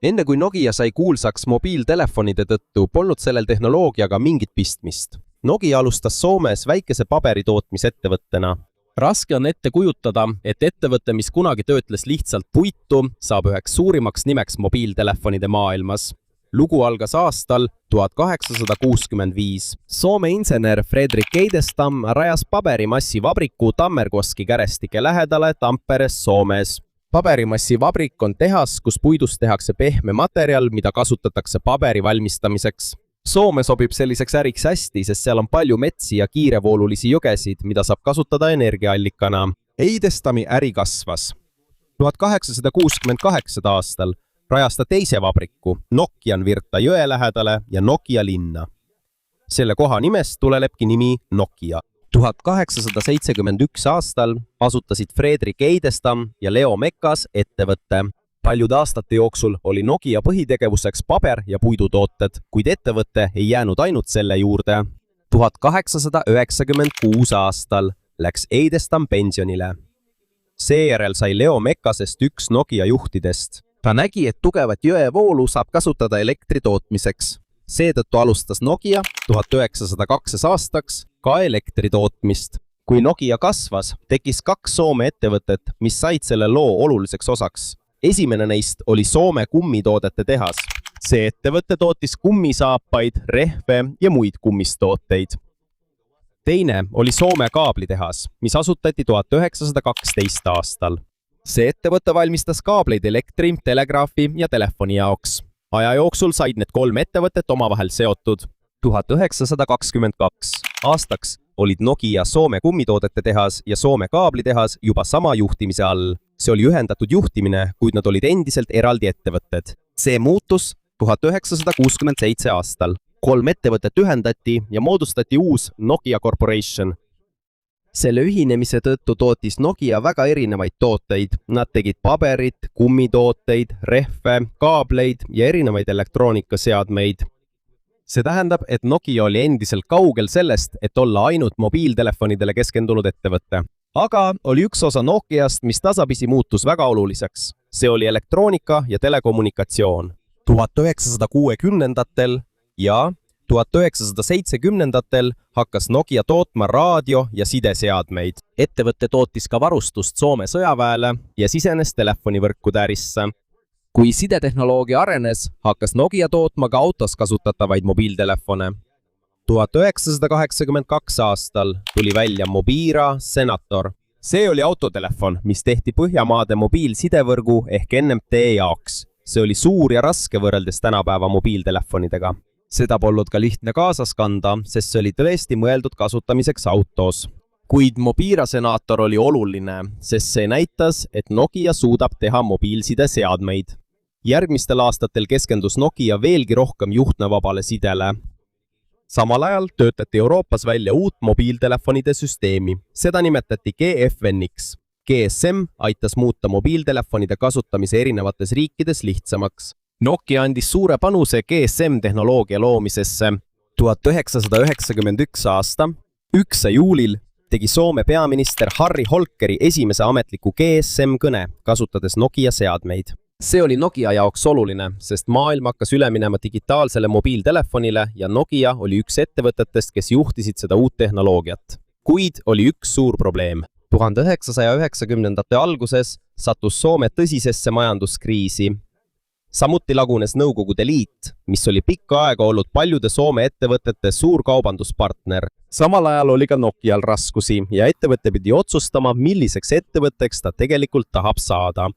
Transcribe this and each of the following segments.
Enne kui Nokia sai kuulsaks mobiiltelefonide tõttu, polnud sellel tehnoloogiaga mingit pistmist. Nokia alustas Soomes väikese paberitootmisettevõttena. Raske on ette kujutada, et ettevõte, mis kunagi töötles lihtsalt puitu, saab üheks suurimaks nimeks mobiiltelefonide maailmas. Lugu algas aastal 1865. Soome insener Fredrik Eidestam rajas paberimassivabriku Tammerkoski kärestike lähedale Tamperes, Soomes. Paberimassivabrik on tehas, kus puidust tehakse pehme materjal, mida kasutatakse paberi valmistamiseks. Soome sobib selliseks äriks hästi, sest seal on palju metsi ja kiirevoolulisi jõgesid, mida saab kasutada energiaallikana. Eidestami äri kasvas. 1868 aastal rajas ta teise vabriku, Nokian Virta jõe lähedale ja Nokia linna. Selle koha nimest tulebki nimi Nokia. 1871 aastal asutasid Fredrik Eidestam ja Leo Mekas ettevõtte. Paljude aastate jooksul oli Nokia põhitegevuseks paber- ja puidutooted, kuid ettevõte ei jäänud ainult selle juurde. 1896 aastal läks Eidestam pensionile. Seejärel sai Leo Mekasest üks Nokia juhtidest. Ta nägi, et tugevat jõevoolu saab kasutada elektri tootmiseks. Seetõttu alustas Nokia 1902 aastaks ka elektri tootmist. Kui Nokia kasvas, tekkis kaks Soome ettevõtet, mis said selle loo oluliseks osaks. Esimene neist oli Soome kummitoodete tehas. See ettevõte tootis kummisaapaid, rehve ja muid kummistooteid. Teine oli Soome kaablitehas, mis asutati 1912 aastal. See ettevõte valmistas kaableid elektri, telegraafi ja telefoni jaoks. Aja jooksul said need kolm ettevõtet omavahel seotud. 1922 aastaks olid Nokia Soome kummitoodete tehas ja Soome kaablitehas juba sama juhtimise all. See oli ühendatud juhtimine, kuid nad olid endiselt eraldi ettevõtted. See muutus 1967 aastal. Kolm ettevõtet ühendati ja moodustati uus Nokia Corporation. Selle ühinemise tõttu tootis Nokia väga erinevaid tooteid. Nad tegid paberit, kummitooteid, rehve, kaableid ja erinevaid elektroonikaseadmeid. See tähendab, et Nokia oli endiselt kaugel sellest, et olla ainult mobiiltelefonidele keskendunud ettevõtte. Aga oli üks osa Nokiast, mis tasapisi muutus väga oluliseks. See oli elektroonika ja telekommunikatsioon. 1960-ndatel ja 1970-ndatel hakkas Nokia tootma raadio- ja sideseadmeid. Ettevõte tootis ka varustust Soome sõjaväele ja sisenes telefonivõrkude ärisse. Kui sidetehnoloogia arenes, hakkas Nokia tootma ka autos kasutatavaid mobiiltelefone. 1982 aastal tuli välja Mobira Senator. See oli autotelefon, mis tehti Põhjamaade mobiilsidevõrgu ehk NMT jaoks. See oli suur ja raske võrreldes tänapäeva mobiiltelefonidega. Seda polnud ka lihtne kaasas kanda, sest see oli tõesti mõeldud kasutamiseks autos. Kuid Mobira Senator oli oluline, sest see näitas, et Nokia suudab teha mobiilsideseadmeid. Järgmistel aastatel keskendus Nokia veelgi rohkem juhtmevabale sidele. Samal ajal töötati Euroopas välja uut mobiiltelefonide süsteemi. Seda nimetati GFNX. GSM aitas muuta mobiiltelefonide kasutamise erinevates riikides lihtsamaks. Nokia andis suure panuse GSM-tehnoloogia loomisesse. 1991 aasta 1. juulil tegi Soome peaminister Harri Holkeri esimese ametliku GSM-kõne, kasutades Nokia seadmeid. See oli Nokia jaoks oluline, sest maailm hakkas üle minema digitaalsele mobiiltelefonile ja Nokia oli üks ettevõtetest, kes juhtisid seda uut tehnoloogiat. Kuid oli üks suur probleem. 1990-ndate alguses sattus Soome tõsisesse majanduskriisi. Samuti lagunes Nõukogude Liit, mis oli pikka aega olnud paljude Soome ettevõtete suur kaubanduspartner. Samal ajal oli ka Nokial raskusi ja ettevõte pidi otsustama, milliseks ettevõtteks ta tegelikult tahab saada.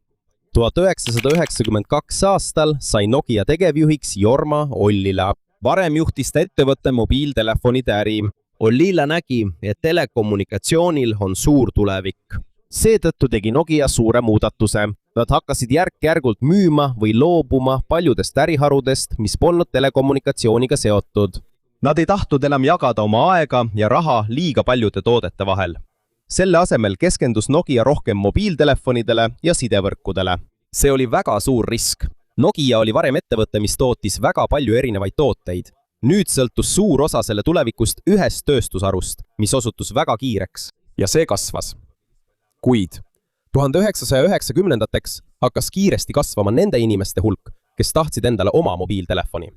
1992 aastal sai Nokia tegevjuhiks Jorma Ollila. Varem juhtis ta ettevõtte mobiiltelefonide äri. Ollila nägi, et telekommunikatsioonil on suur tulevik. Seetõttu tegi Nokia suure muudatuse. Nad hakkasid järk-järgult müüma või loobuma paljudest äriharudest, mis polnud telekommunikatsiooniga seotud. Nad ei tahtnud enam jagada oma aega ja raha liiga paljude toodete vahel. Selle asemel keskendus Nokia rohkem mobiiltelefonidele ja sidevõrkudele. See oli väga suur risk. Nokia oli varem ettevõte, mis tootis väga palju erinevaid tooteid. Nüüd sõltus suur osa selle tulevikust ühest tööstusharust, mis osutus väga kiireks. Ja see kasvas. Kuid 1990-ndateks hakkas kiiresti kasvama nende inimeste hulk, kes tahtsid endale oma mobiiltelefoni.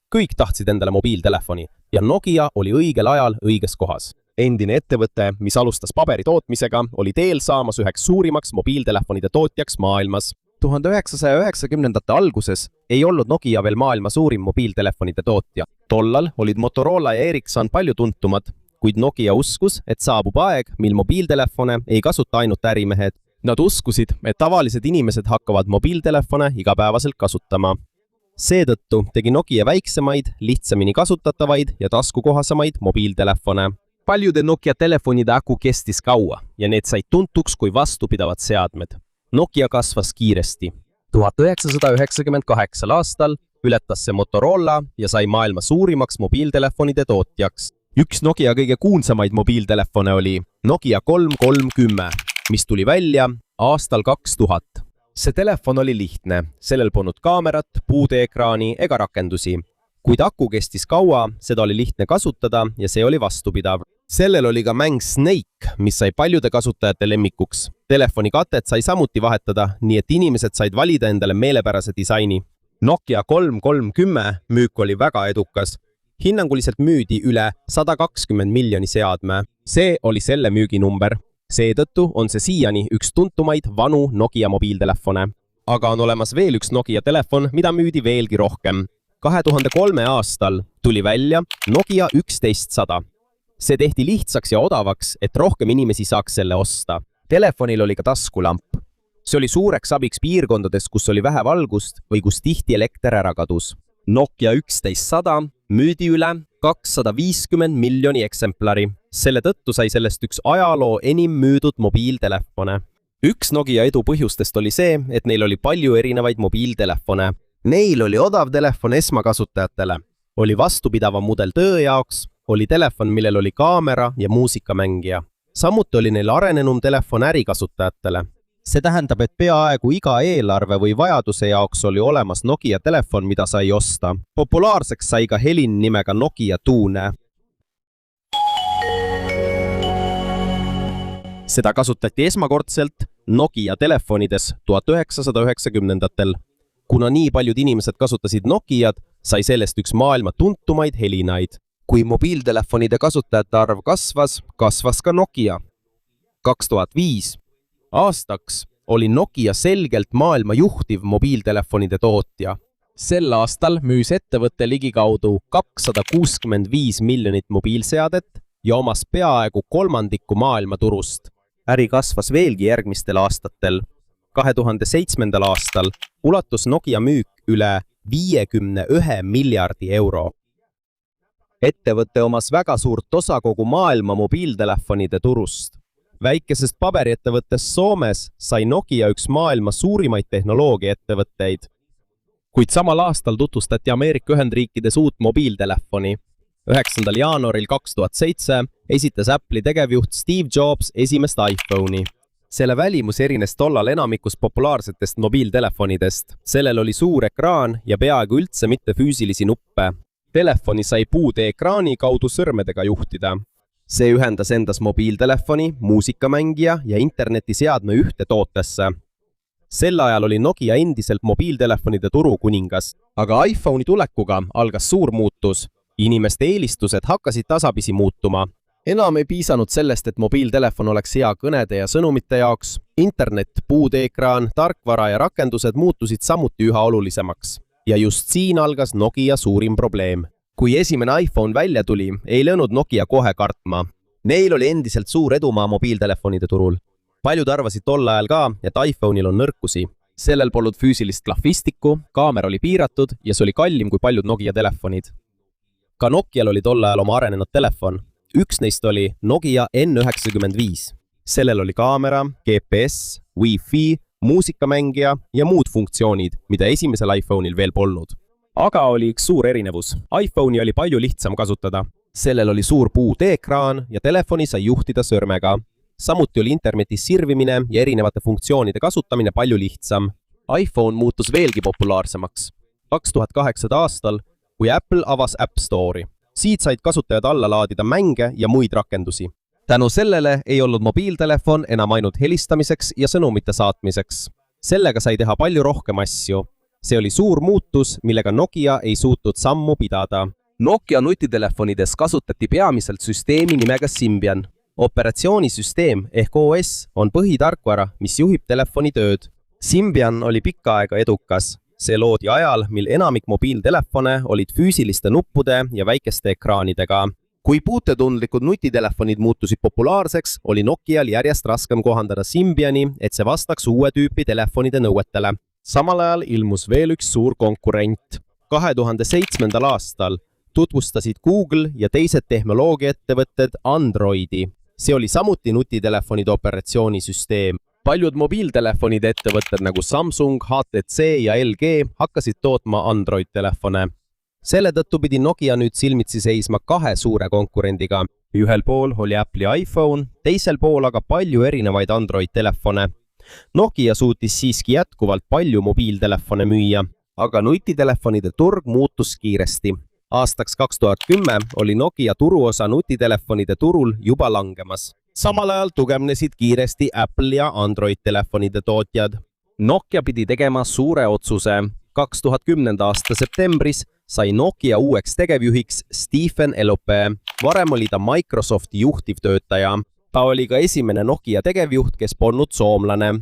Kõik tahtsid endale mobiiltelefoni ja Nokia oli õigel ajal õiges kohas. Endine ettevõte, mis alustas paberi tootmisega, oli teel saamas üheks suurimaks mobiiltelefonide tootjaks maailmas. 1990ndate alguses ei olnud Nokia veel maailma suurim mobiiltelefonide tootja. Tollal olid Motorola ja Ericsson palju tuntumad, kuid Nokia uskus, et saabub aeg, mil mobiiltelefone ei kasuta ainult ärimehed. Nad uskusid, et tavalised inimesed hakkavad mobiiltelefone igapäevaselt kasutama. Seetõttu tegi Nokia väiksemaid, lihtsamini kasutatavaid ja taskukohasemaid mobiiltelefone. Paljude Nokia telefonide aku kestis kaua ja need said tuntuks kui vastupidavad seadmed. Nokia kasvas kiiresti. 1998 aastal ületas see Motorola ja sai maailma suurimaks mobiiltelefonide tootjaks. Üks Nokia kõige kuulsamaid mobiiltelefone oli Nokia 3310, mis tuli välja aastal 2000. See telefon oli lihtne, sellel polnud kaamerat, puudeekraani ega rakendusi. Kuid aku kestis kaua, seda oli lihtne kasutada ja see oli vastupidav. Sellel oli ka mäng Snake, mis sai paljude kasutajate lemmikuks. Telefoni katet sai samuti vahetada, nii et inimesed said valida endale meelepärase disaini. Nokia 3310 müük oli väga edukas. Hinnanguliselt müüdi üle 120 miljoni seadme. See oli selle müüginumber. Seetõttu on see siiani üks tuntumaid vanu Nokia mobiiltelefone. Aga on olemas veel üks Nokia telefon, mida müüdi veelgi rohkem. 2003 aastal tuli välja Nokia 1100. See tehti lihtsaks ja odavaks, et rohkem inimesi saaks selle osta. Telefonil oli ka taskulamp. See oli suureks abiks piirkondades, kus oli vähe valgust või kus tihti elekter ära kadus. Nokia 1100 müüdi üle 250 miljoni eksemplari. Selle tõttu sai sellest üks ajaloo enim müüdud mobiiltelefone. Üks Nokia edu põhjustest oli see, et neil oli palju erinevaid mobiiltelefone. Neil oli odav telefon esmakasutajatele. Oli vastupidava mudel töö jaoks, oli telefon, millel oli kaamera ja muusikamängija. Samuti oli neil arenenum telefon ärikasutajatele. See tähendab, et peaaegu iga eelarve või vajaduse jaoks oli olemas Nokia telefon, mida sai osta. Populaarseks sai ka helin nimega Nokia Tuune. Seda kasutati esmakordselt Nokia telefonides 1990ndatel. Kuna nii paljud inimesed kasutasid Nokiad, sai sellest üks maailma tuntumaid helinaid. Kui mobiiltelefonide kasutajate arv kasvas, kasvas ka Nokia. 2005 aastaks oli Nokia selgelt maailma juhtiv mobiiltelefonide tootja. Sel aastal müüs ettevõtte ligikaudu 265 miljonit mobiilseadet ja omas peaaegu kolmandikku maailma turust. Äri kasvas veelgi järgmistel aastatel. 2007. aastal ulatus Nokia müük üle 51 miljardi euro. Ettevõte omas väga suurt osa kogu maailma mobiiltelefonide turust. Väikesest paberiettevõttest Soomes sai Nokia üks maailma suurimaid tehnoloogiaettevõtteid. Kuid samal aastal tutvustati Ameerika Ühendriikides uut mobiiltelefoni. 9. jaanuaril 2007 esitas Apple'i tegevjuht Steve Jobs esimest iPhone'i. Selle välimus erines tollal enamikus populaarsetest mobiiltelefonidest. Sellel oli suur ekraan ja peaaegu üldse mitte füüsilisi nuppe. Telefoni sai puudeekraani kaudu sõrmedega juhtida. See ühendas endas mobiiltelefoni, muusikamängija ja internetiseadme ühte tootesse. Sel ajal oli Nokia endiselt mobiiltelefonide turu kuningas, aga iPhone'i tulekuga algas suur muutus. Inimeste eelistused hakkasid tasapisi muutuma. Enam ei piisanud sellest, et mobiiltelefon oleks hea kõnede ja sõnumite jaoks. Internet, puudeekraan, tarkvara ja rakendused muutusid samuti üha olulisemaks. Ja just siin algas Nokia suurim probleem. Kui esimene iPhone välja tuli, ei löönud Nokia kohe kartma. Neil oli endiselt suur edumaa mobiiltelefonide turul. Paljud arvasid tol ajal ka, et iPhone'il on nõrkusi. Sellel polnud füüsilist klahvistikku, kaamera oli piiratud ja see oli kallim kui paljud Nokia telefonid. Ka Nokial oli tol ajal oma arenenud telefon. Üks neist oli Nokia N95. Sellel oli kaamera, GPS, Wi-Fi, muusikamängija ja muud funktsioonid, mida esimesel iPhone'il veel polnud. Aga oli üks suur erinevus. iPhone'i oli palju lihtsam kasutada. Sellel oli suur puudeekraan ja telefoni sai juhtida sõrmega. Samuti oli internetis sirvimine ja erinevate funktsioonide kasutamine palju lihtsam. iPhone muutus veelgi populaarsemaks. 2008 aastal, kui Apple avas App Store'i. Siit said kasutajad alla laadida mänge ja muid rakendusi. Tänu sellele ei olnud mobiiltelefon enam ainult helistamiseks ja sõnumite saatmiseks. Sellega sai teha palju rohkem asju. see oli suur muutus, millega Nokia ei suutnud sammu pidada. Nokia nutitelefonides kasutati peamiselt süsteemi nimega Symbian. Operatsioonisüsteem ehk OS on põhitarkvara, mis juhib telefoni tööd. Symbian oli pikka aega edukas. See loodi ajal, mil enamik mobiiltelefone olid füüsiliste nuppude ja väikeste ekraanidega. Kui puutetundlikud nutitelefonid muutusid populaarseks, oli Nokial järjest raskem kohandada Symbiani, et see vastaks uue tüüpi telefonide nõuetele. Samal ajal ilmus veel üks suur konkurent. 2007. aastal tutvustasid Google ja teised tehnoloogiaettevõtted Androidi. See oli samuti nutitelefonide operatsioonisüsteem. Paljud mobiiltelefonide ettevõtted nagu Samsung, HTC ja LG hakkasid tootma Android-telefone. Selle tõttu pidi Nokia nüüd silmitsi seisma kahe suure konkurendiga. Ühel pool oli Apple'i iPhone, teisel pool aga palju erinevaid Android-telefone. Nokia suutis siiski jätkuvalt palju mobiiltelefone müüa, aga nutitelefonide turg muutus kiiresti. Aastaks 2010 oli Nokia turuosa nutitelefonide turul juba langemas. Samal ajal tugevnesid kiiresti Apple ja Android-telefonide tootjad. Nokia pidi tegema suure otsuse. 2010. aasta septembris sai Nokia uueks tegevjuhiks Stephen Elopee. Varem oli ta Microsofti juhtivtöötaja. Ta oli ka esimene Nokia tegevjuht, kes polnud soomlane.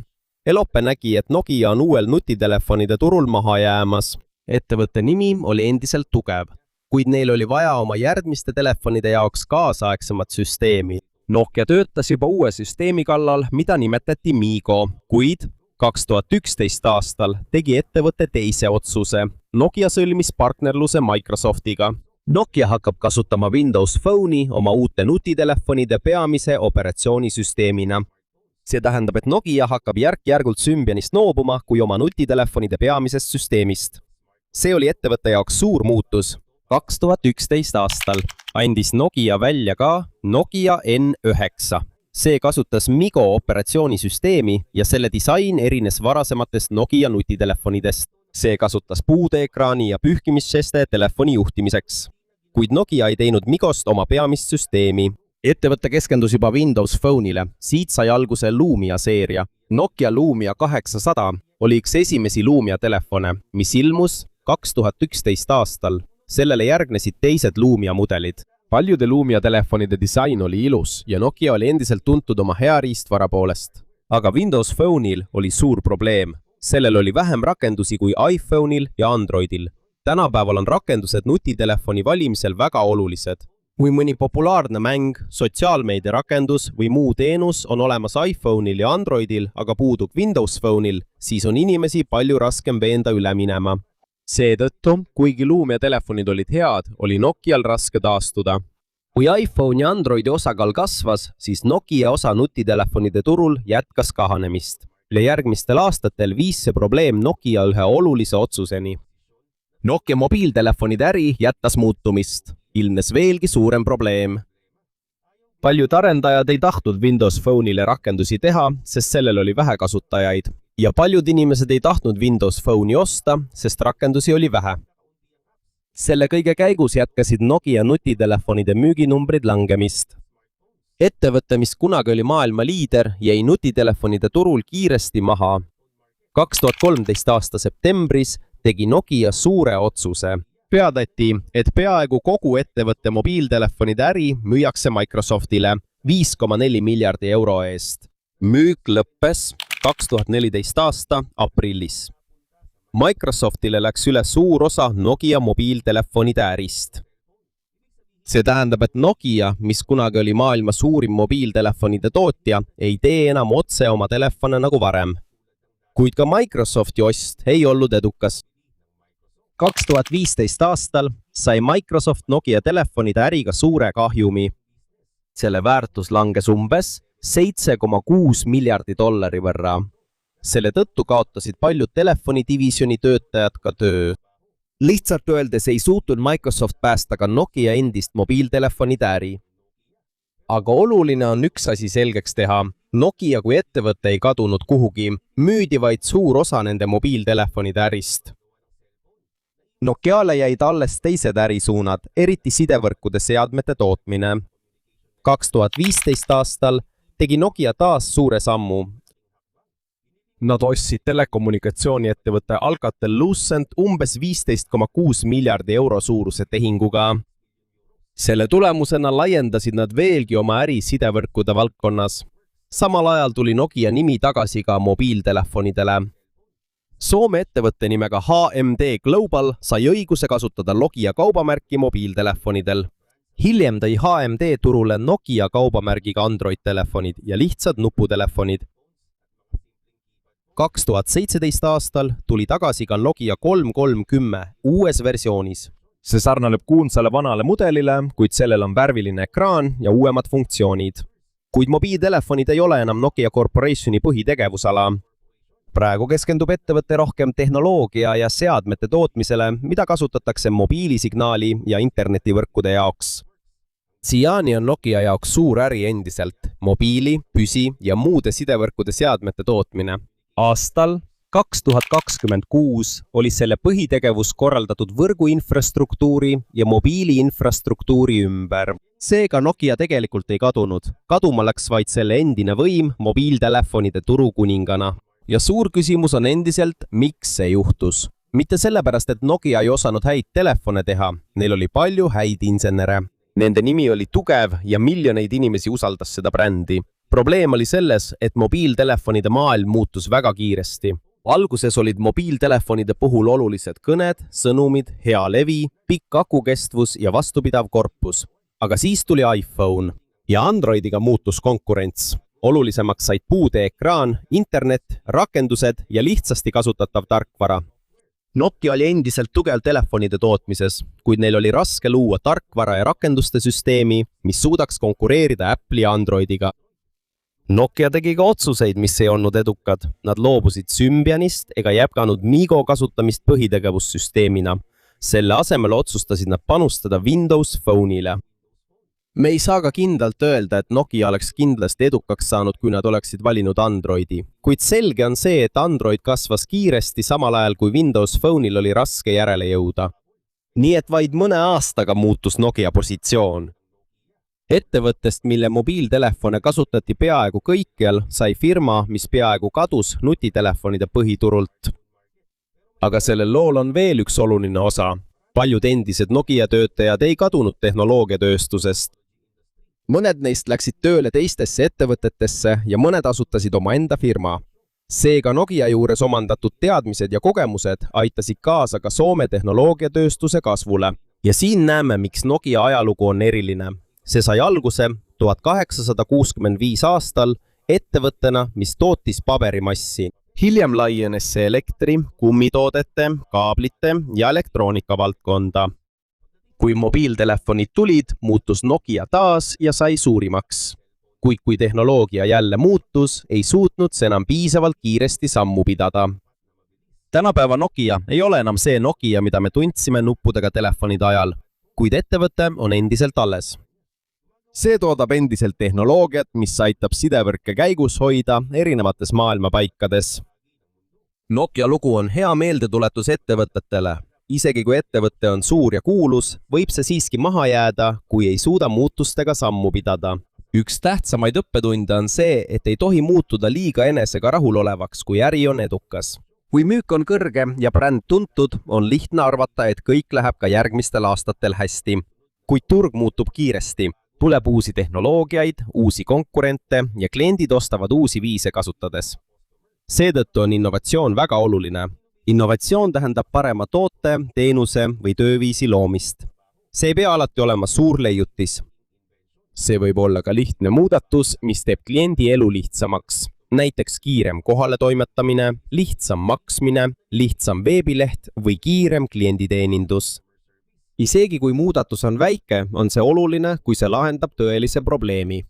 Elopee nägi, et Nokia on uuel nutitelefonide turul maha jäämas. Ettevõtte nimi oli endiselt tugev, kuid neil oli vaja oma järgmiste telefonide jaoks kaasaegsemat süsteemi. Nokia töötas juba uue süsteemi kallal, mida nimetati Migo, kuid 2011. aastal tegi ettevõte teise otsuse. Nokia sõlmis partnerluse Microsoftiga. Nokia hakkab kasutama Windows Phone'i oma uute nutitelefonide peamise operatsioonisüsteemina. See tähendab, et Nokia hakkab järk-järgult Symbianist noobuma kui oma nutitelefonide peamisest süsteemist. See oli ettevõtte jaoks suur muutus. 2011. aastal andis Nokia välja ka Nokia N9. See kasutas Migo operatsioonisüsteemi ja selle disain erines varasematest Nokia nutitelefonidest. See kasutas puudeekraani ja pühkimisžeste telefoni juhtimiseks. Kuid Nokia ei teinud Migost oma peamist süsteemi. Ettevõte keskendus juba Windows Phone'ile. Siit sai alguse Lumia seeria. Nokia Lumia 800 oli üks esimesi Lumia telefone, mis ilmus 2011. aastal. Sellele järgnesid teised Lumia mudelid. Paljude Lumia telefonide disain oli ilus ja Nokia oli endiselt tuntud oma hea riistvara poolest. Aga Windows Phone'il oli suur probleem. Sellel oli vähem rakendusi kui iPhone'il ja Androidil. Tänapäeval on rakendused nutitelefoni valimisel väga olulised. Kui mõni populaarne mäng, sotsiaalmeedia rakendus või muu teenus on olemas iPhone'il ja Androidil, aga puudub Windows Phone'il, siis on inimesi palju raskem veenda üle minema. Seetõttu, kuigi Lumia telefonid olid head, oli Nokial raske taastuda. Kui iPhone ja Androidi osakaal kasvas, siis Nokia osa nutitelefonide turul jätkas kahanemist. Ja järgmistel aastatel viis see probleem Nokia ühe olulise otsuseni. Nokia mobiiltelefonide äri jättas muutumist. Ilmnes veelgi suurem probleem. Paljud arendajad ei tahtnud Windows Phone'ile rakendusi teha, sest sellel oli vähe kasutajaid. Ja paljud inimesed ei tahtnud Windows Phone'i osta, sest rakendusi oli vähe. Selle kõige käigus jätkasid Nokia nutitelefonide müüginumbrid langemist. Ettevõte, mis kunagi oli maailma liider, jäi nutitelefonide turul kiiresti maha. 2013. aasta septembris tegi Nokia suure otsuse. Peadati, et peaaegu kogu ettevõtte mobiiltelefonide äri müüakse Microsoftile 5,4 miljardi euro eest. Müük lõppes 2014. aasta aprillis. Microsoftile läks üle suur osa Nokia mobiiltelefonide ärist. See tähendab, et Nokia, mis kunagi oli maailma suurim mobiiltelefonide tootja, ei tee enam otse oma telefone nagu varem. Kuid ka Microsofti ost ei olnud edukas. 2015. aastal sai Microsoft Nokia telefonide äriga suure kahjumi. Selle väärtus langes umbes 7,6 miljardi dollari võrra. Selle tõttu kaotasid paljud telefonidivisjoni töötajad ka töö. Lihtsalt öeldes ei suutnud Microsoft päästa ka Nokia endist mobiiltelefonide äri. Aga oluline on üks asi selgeks teha. Nokia kui ettevõte ei kadunud kuhugi, müüdi vaid suur osa nende mobiiltelefonide ärist. Nokiale jäid alles teised ärisuunad, eriti sidevõrkude seadmete tootmine. 2015. aastal tegi Nokia taas suure sammu. Nad ostsid telekommunikatsiooniettevõtte Alcatel-Lucent umbes 15,6 miljardi euro suuruse tehinguga. Selle tulemusena laiendasid nad veelgi oma äri sidevõrkude valdkonnas. Samal ajal tuli Nokia nimi tagasi ka mobiiltelefonidele. Soome ettevõtte nimega HMD Global sai õiguse kasutada Nokia kaubamärki mobiiltelefonidel. Hiljem tõi HMD turule Nokia kaubamärgiga Android-telefonid ja lihtsad nuputelefonid. 2017 aastal tuli tagasi ka Nokia 3310 uues versioonis. See sarnaneb kuulsale vanale mudelile, kuid sellel on värviline ekraan ja uuemad funktsioonid. Kuid mobiiltelefonid ei ole enam Nokia Corporationi põhitegevusala. Praegu keskendub ettevõte rohkem tehnoloogia ja seadmete tootmisele, mida kasutatakse mobiilisignaali ja internetivõrkude jaoks. Siiani on Nokia jaoks suur äri endiselt, mobiili, püsi ja muude sidevõrkude seadmete tootmine. Aastal 2026 oli selle põhitegevus korraldatud võrguinfrastruktuuri ja mobiiliinfrastruktuuri ümber. Seega Nokia tegelikult ei kadunud. Kaduma läks vaid selle endine võim mobiiltelefonide turukuningana. Ja suur küsimus on endiselt, miks see juhtus. Mitte sellepärast, et Nokia ei osanud häid telefone teha. Neil oli palju häid insenere. Nende nimi oli tugev ja miljoneid inimesi usaldas seda brändi. Probleem oli selles, et mobiiltelefonide maailm muutus väga kiiresti. Alguses olid mobiiltelefonide puhul olulised kõned, sõnumid, hea levi, pikk akukestvus ja vastupidav korpus. Aga siis tuli iPhone ja Androidiga muutus konkurents. Olulisemaks said puude ekraan, internet, rakendused ja lihtsasti kasutatav tarkvara. Nokia oli endiselt tugev telefonide tootmises, kuid neil oli raske luua tarkvara ja rakenduste süsteemi, mis suudaks konkureerida Apple'i ja Androidiga. Nokia tegi ka otsuseid, mis ei olnud edukad. Nad loobusid Symbianist ega jätkanud Migo kasutamist põhitegevussüsteemina. Selle asemel otsustasid nad panustada Windows Phone'ile. Me ei saa ka kindlalt öelda, et Nokia oleks kindlasti edukaks saanud, kui nad oleksid valinud Androidi. Kuid selge on see, et Android kasvas kiiresti samal ajal, kui Windows Phone'il oli raske järele jõuda. Nii et vaid mõne aastaga muutus Nokia positsioon. Ettevõttest, mille mobiiltelefone kasutati peaaegu kõikjal, sai firma, mis peaaegu kadus nutitelefonide põhiturult. Aga sellel lool on veel üks oluline osa. Paljud endised Nokia töötajad ei kadunud tehnoloogiatööstusest. Mõned neist läksid tööle teistesse ettevõtetesse ja mõned asutasid oma enda firma. Seega Nokia juures omandatud teadmised ja kogemused aitasid kaasa ka Soome tehnoloogiatööstuse kasvule. Ja siin näeme, miks Nokia ajalugu on eriline. See sai alguse 1865 aastal ettevõttena, mis tootis paberimassi. Hiljem laienes see elektri, kummitoodete, kaablite ja elektroonika valdkonda. Kui mobiiltelefonid tulid, muutus Nokia taas ja sai suurimaks. Kuid kui tehnoloogia jälle muutus, ei suutnud see enam piisavalt kiiresti sammu pidada. Tänapäeva Nokia ei ole enam see Nokia, mida me tundsime nuppudega telefonide ajal, kuid ettevõte on endiselt alles. See toodab endiselt tehnoloogiat, mis aitab sidevõrke käigus hoida erinevates maailmapaikades. Nokia lugu on hea meeldetuletus ettevõtetele. Isegi kui ettevõte on suur ja kuulus, võib see siiski maha jääda, kui ei suuda muutustega sammu pidada. Üks tähtsamaid õppetunde on see, et ei tohi muutuda liiga enesega rahulolevaks, kui äri on edukas. Kui müük on kõrge ja bränd tuntud, on lihtne arvata, et kõik läheb ka järgmistel aastatel hästi. Kuid turg muutub kiiresti. Tuleb uusi tehnoloogiaid, uusi konkurente ja kliendid ostavad uusi viise kasutades. Seetõttu on innovatsioon väga oluline. Innovatsioon tähendab parema toote, teenuse või tööviisi loomist. See ei pea alati olema suur leiutis. See võib olla ka lihtne muudatus, mis teeb kliendi elu lihtsamaks. Näiteks kiirem kohaletoimetamine, lihtsam maksmine, lihtsam veebileht või kiirem klienditeenindus. Isegi kui muudatus on väike, on see oluline, kui see lahendab tõelise probleemi.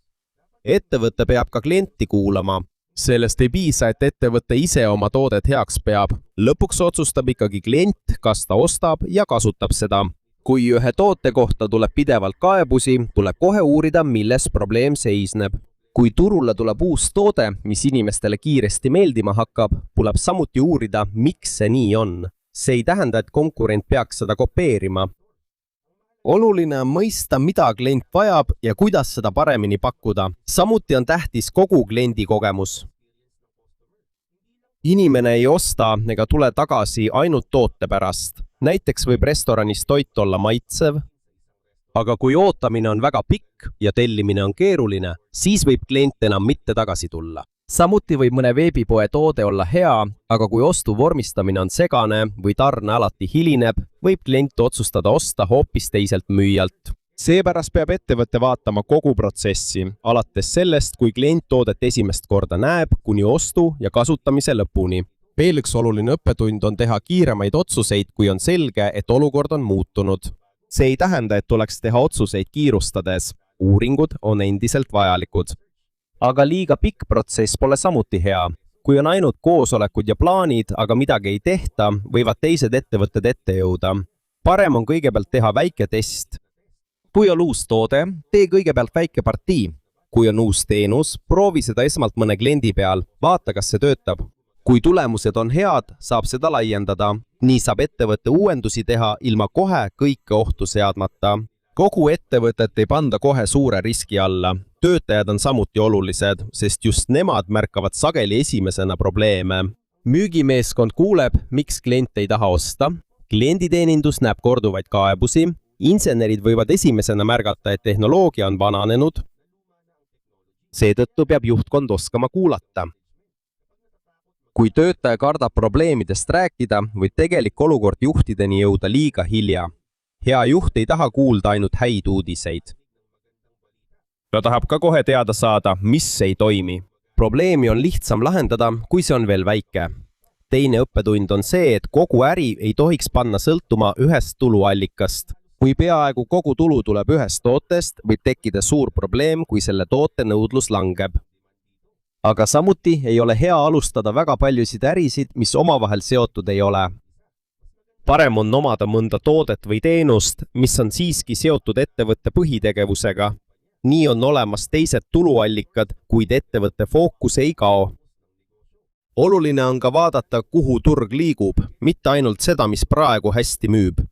Ettevõte peab ka klienti kuulama. Sellest ei piisa, et ettevõte ise oma toodet heaks peab. Lõpuks otsustab ikkagi klient, kas ta ostab ja kasutab seda. Kui ühe toote kohta tuleb pidevalt kaebusi, tuleb kohe uurida, milles probleem seisneb. Kui turule tuleb uus toode, mis inimestele kiiresti meeldima hakkab, tuleb samuti uurida, miks see nii on. See ei tähenda, et konkurent peaks seda kopeerima. Oluline on mõista, mida klient vajab ja kuidas seda paremini pakkuda. Samuti on tähtis kogu kliendi kogemus. Inimene ei osta ega tule tagasi ainult toote pärast. Näiteks võib restoranis toit olla maitsev, aga kui ootamine on väga pikk ja tellimine on keeruline, siis võib klient enam mitte tagasi tulla. Samuti võib mõne veebipoe toode olla hea, aga kui ostu vormistamine on segane või tarne alati hilineb, võib klient otsustada osta hoopis teiselt müüjalt. Seepärast peab ettevõte vaatama kogu protsessi, alates sellest, kui klient toodet esimest korda näeb, kuni ostu ja kasutamise lõpuni. Veel üks oluline õppetund on teha kiiremaid otsuseid, kui on selge, et olukord on muutunud. See ei tähenda, et tuleks teha otsuseid kiirustades. Uuringud on endiselt vajalikud. Aga liiga pikk protsess pole samuti hea. Kui on ainult koosolekud ja plaanid, aga midagi ei tehta, võivad teised ettevõtted ette jõuda. Parem on kõigepealt teha väike test. Kui on uus toode, tee kõigepealt väike partii. Kui on uus teenus, proovi seda esmalt mõne kliendi peal, vaata, kas see töötab. Kui tulemused on head, saab seda laiendada. Nii saab ettevõtte uuendusi teha ilma kohe kõike ohtu seadmata. Kogu ettevõtet ei panda kohe suure riski alla. Töötajad on samuti olulised, sest just nemad märkavad sageli esimesena probleeme. Müügimeeskond kuuleb, miks klient ei taha osta. Klienditeenindus näeb korduvaid kaebusi. Insenerid võivad esimesena märgata, et tehnoloogia on vananenud. Seetõttu peab juhtkond oskama kuulata. Kui töötaja kardab probleemidest rääkida, võib tegelik olukord juhtideni jõuda liiga hilja. Hea juht ei taha kuulda ainult häid uudiseid. Ta tahab ka kohe teada saada, mis ei toimi. Probleemi on lihtsam lahendada, kui see on veel väike. Teine õppetund on see, et kogu äri ei tohiks panna sõltuma ühest tuluallikast. Kui peaaegu kogu tulu tuleb ühest tootest, võib tekkida suur probleem, kui selle toote nõudlus langeb. Aga samuti ei ole hea alustada väga paljusid ärisid, mis omavahel seotud ei ole. Parem on omada mõnda toodet või teenust, mis on siiski seotud ettevõtte põhitegevusega. Nii on olemas teised tuluallikad, kuid ettevõtte fookus ei kao. Oluline on ka vaadata, kuhu turg liigub, mitte ainult seda, mis praegu hästi müüb.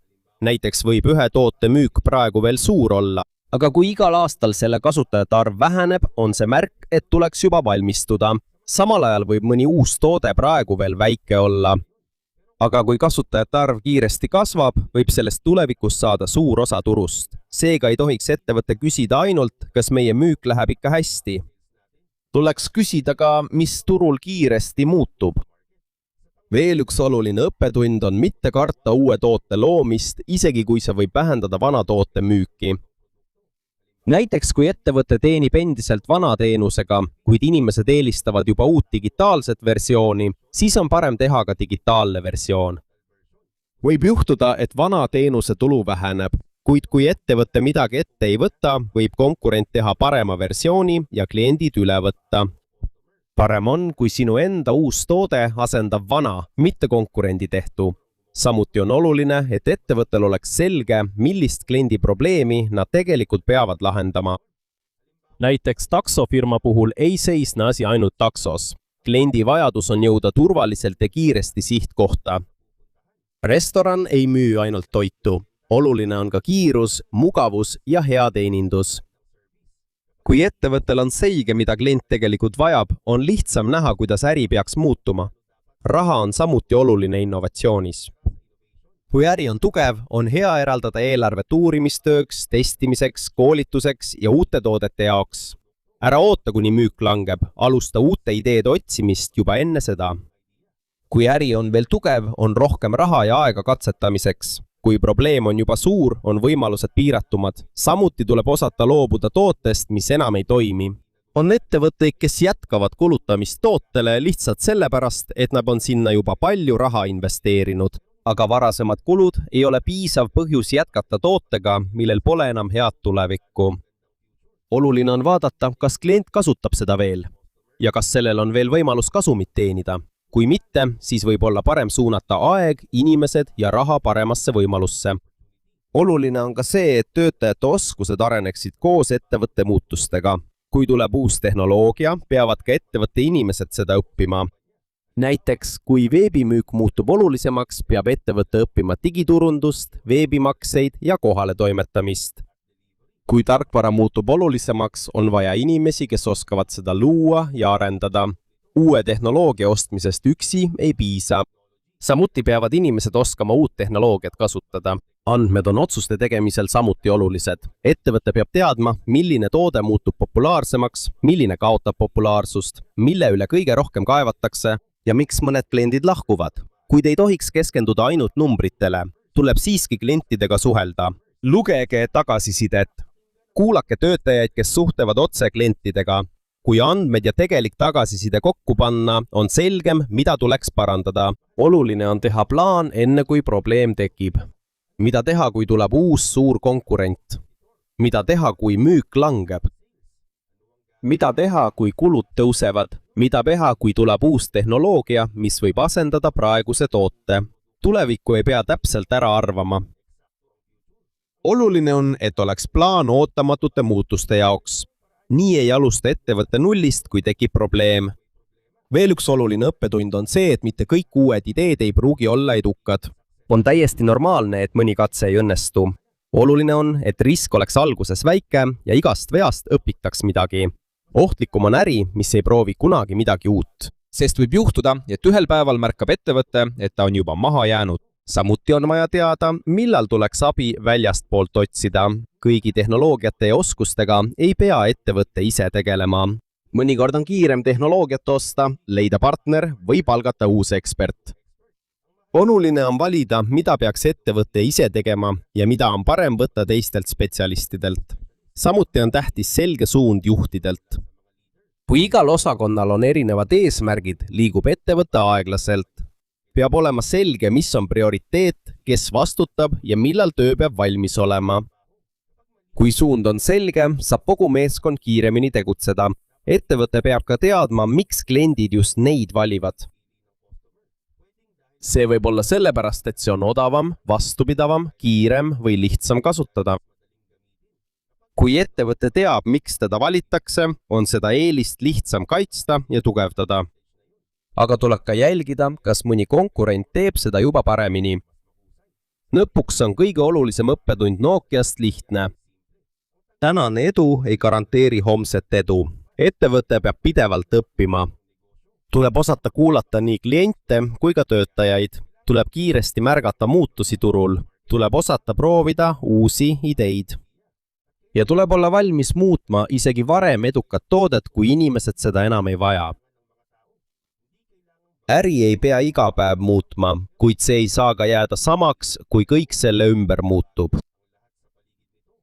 Näiteks võib ühe toote müük praegu veel suur olla, aga kui igal aastal selle kasutajate arv väheneb, on see märk, et tuleks juba valmistuda. Samal ajal võib mõni uus toode praegu veel väike olla. Aga kui kasutajate arv kiiresti kasvab, võib sellest tulevikus saada suur osa turust. Seega ei tohiks ettevõte küsida ainult, kas meie müük läheb ikka hästi. Tuleks küsida ka, mis turul kiiresti muutub. Veel üks oluline õppetund on mitte karta uue toote loomist, isegi kui see võib vähendada vana toote müüki. Näiteks kui ettevõte teenib endiselt vana teenusega, kuid inimesed eelistavad juba uut digitaalset versiooni, siis on parem teha ka digitaalne versioon. Võib juhtuda, et vana teenuse tulu väheneb, kuid kui ettevõte midagi ette ei võta, võib konkurent teha parema versiooni ja kliendid üle võtta. Parem on, kui sinu enda uus toode asendab vana, mitte konkurendi tehtu. Samuti on oluline, et ettevõttel oleks selge, millist kliendi probleemi nad tegelikult peavad lahendama. Näiteks taksofirma puhul ei seisne asi ainult taksos. Kliendi vajadus on jõuda turvaliselt ja kiiresti sihtkohta. Restoran ei müü ainult toitu. Oluline on ka kiirus, mugavus ja hea teenindus. Kui ettevõttel on selge, mida klient tegelikult vajab, on lihtsam näha, kuidas äri peaks muutuma. Raha on samuti oluline innovatsioonis. Kui äri on tugev, on hea eraldada eelarvet uurimistööks, testimiseks, koolituseks ja uute toodete jaoks. Ära oota, kuni müük langeb, alusta uute ideede otsimist juba enne seda. Kui äri on veel tugev, on rohkem raha ja aega katsetamiseks. Kui probleem on juba suur, on võimalused piiratumad. Samuti tuleb osata loobuda tootest, mis enam ei toimi. On ettevõtteid, kes jätkavad kulutamist tootele lihtsalt sellepärast, et nad on sinna juba palju raha investeerinud. Aga varasemad kulud ei ole piisav põhjus jätkata tootega, millel pole enam head tulevikku. Oluline on vaadata, kas klient kasutab seda veel ja kas sellel on veel võimalus kasumit teenida. Kui mitte, siis võib olla parem suunata aeg, inimesed ja raha paremasse võimalusse. Oluline on ka see, et töötajate oskused areneksid koos ettevõtte muutustega. Kui tuleb uus tehnoloogia, peavad ka ettevõtte inimesed seda õppima. Näiteks, kui veebimüük muutub olulisemaks, peab ettevõte õppima digiturundust, veebimakseid ja kohaletoimetamist. Kui tarkvara muutub olulisemaks, on vaja inimesi, kes oskavad seda luua ja arendada. Uue tehnoloogia ostmisest üksi ei piisa. Samuti peavad inimesed oskama uut tehnoloogiat kasutada. Andmed on otsuste tegemisel samuti olulised. Ettevõte peab teadma, milline toode muutub populaarsemaks, milline kaotab populaarsust, mille üle kõige rohkem kaevatakse ja miks mõned kliendid lahkuvad. Kuid ei tohiks keskenduda ainult numbritele. Tuleb siiski klientidega suhelda. Lugege tagasisidet. Kuulake töötajaid, kes suhtlevad otse klientidega. Kui andmed ja tegelik tagasiside kokku panna, on selgem, mida tuleks parandada. Oluline on teha plaan enne, kui probleem tekib. Mida teha, kui tuleb uus suur konkurent? Mida teha, kui müük langeb? Mida teha, kui kulud tõusevad? Mida teha, kui tuleb uus tehnoloogia, mis võib asendada praeguse toote? Tulevikku ei pea täpselt ära arvama. Oluline on, et oleks plaan ootamatute muutuste jaoks. Nii ei alusta ettevõtte nullist, kui tekib probleem. Veel üks oluline õppetund on see, et mitte kõik uued ideed ei pruugi olla edukad. On täiesti normaalne, et mõni katse ei õnnestu. Oluline on, et risk oleks alguses väike ja igast veast õpitaks midagi. Ohtlikum on äri, mis ei proovi kunagi midagi uut. Sest võib juhtuda, et ühel päeval märkab ettevõte, et ta on juba maha jäänud. Samuti on vaja teada, millal tuleks abi väljastpoolt otsida. Kõigi tehnoloogiate ja oskustega ei pea ettevõte ise tegelema. Mõnikord on kiirem tehnoloogiat osta, leida partner või palgata uus ekspert. Oluline on valida, mida peaks ettevõte ise tegema ja mida on parem võtta teistelt spetsialistidelt. Samuti on tähtis selge suund juhtidelt. Kui igal osakonnal on erinevad eesmärgid, liigub ettevõte aeglaselt. Peab olema selge, mis on prioriteet, kes vastutab ja millal töö peab valmis olema. Kui suund on selge, saab kogu meeskond kiiremini tegutseda. Ettevõte peab ka teadma, miks kliendid just neid valivad. See võib olla sellepärast, et see on odavam, vastupidavam, kiirem või lihtsam kasutada. Kui ettevõte teab, miks teda valitakse, on seda eelist lihtsam kaitsta ja tugevdada. Aga tuleb ka jälgida, kas mõni konkurent teeb seda juba paremini. Lõpuks on kõige olulisem õppetund Nokiast lihtne. Tänane edu ei garanteeri homset edu. Ettevõte peab pidevalt õppima. Tuleb osata kuulata nii kliente kui ka töötajaid. Tuleb kiiresti märgata muutusi turul. Tuleb osata proovida uusi ideid. Ja tuleb olla valmis muutma isegi varem edukat toodet, kui inimesed seda enam ei vaja. Äri ei pea iga päev muutma, kuid see ei saa ka jääda samaks, kui kõik selle ümber muutub.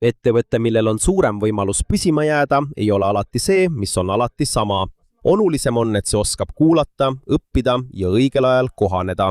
Ettevõte, millel on suurem võimalus püsima jääda, ei ole alati see, mis on alati sama. Olulisem on, et see oskab kuulata, õppida ja õigel ajal kohaneda.